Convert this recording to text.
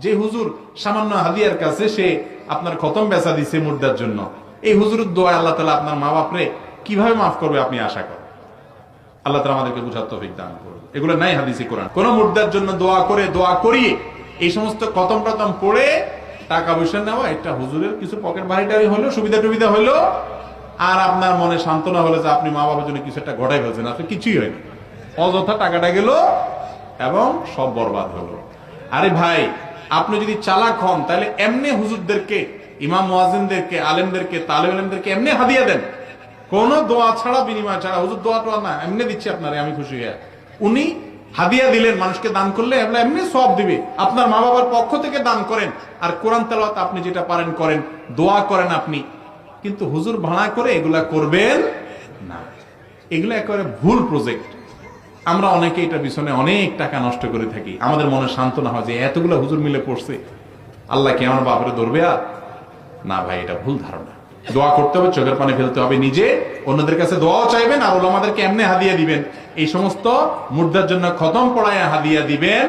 যে হুজুর সামান্য হাদিয়ার কাছে সে আপনার খতম বেচা দিছে মুর্দার জন্য, এই হুজুরের দোয়া আল্লাহ তাআলা আপনার মা বাপরে কিভাবে মাফ করবে আপনি আশা করেন? আল্লাহ তাআলা আমাদেরকে বুঝার তৌফিক দান করুন। এগুলো নাই হাদিসে কোরআন। কোন মুর্দার জন্য দোয়া করে দোয়া করিয়ে এই সমস্ত খতম টতম পড়ে টাকা পয়সা নেওয়া, এটা হুজুরের কিছু পকেট বাড়িটাই হলো, সুবিধা টুবিধা হলো, আর আপনার মনে সান্ত্বনা হলো যে আপনি মা বাবার জন্য কিছু একটা ঘটাই ফেলছেন, আসলে কিছুই হয়নি, অযথা টাকাটা গেল এবং সব বরবাদ হলো। আরে ভাই, আপনি যদি চালাক হন তাহলে এমনি হুজুরদেরকে, ইমাম মুয়াজ্জিনদেরকে, আলেমদেরকে, তালেব ইলমদেরকে এমনি হাদিয়া দেন, কোন দোয়া ছাড়া, বিনিময় ছাড়া। হুজুর দোয়া টোয়া না, এমনি দিচ্ছি আপনারে, আমি খুশি হয়ে। উনি হাদিয়া দিলেন, মানুষকে দান করলে এমনি সওয়াব দিবে। আপনার মা বাবার পক্ষ থেকে দান করেন, আর কোরআন তেলাওয়াত আপনি যেটা পারেন করেন, দোয়া করেন আপনি, কিন্তু হুজুর ভাড়া করে এগুলা করবেন না। এগুলো একেবারে ভুল প্রজেক্ট। আমরা অনেকে এটা পিছনে অনেক টাকা নষ্ট করে থাকি, আমাদের মনে সান্ত্বনা হয় যে এতগুলো হুজুর মিলে পড়ছে, আল্লাহ কি আমার বাপরে ধরবে? আর না ভাই, এটা ভুল ধারণা। দোয়া করতে হবে, চোখের পানি ফেলতে হবে, নিজে অন্যদের কাছে দোয়াও চাইবেন, আর ওলামাদেরকে এমনি হাদিয়া দিবেন, এই সমস্ত মুর্দার জন্য খতম পড়ায় হাদিয়া দিবেন।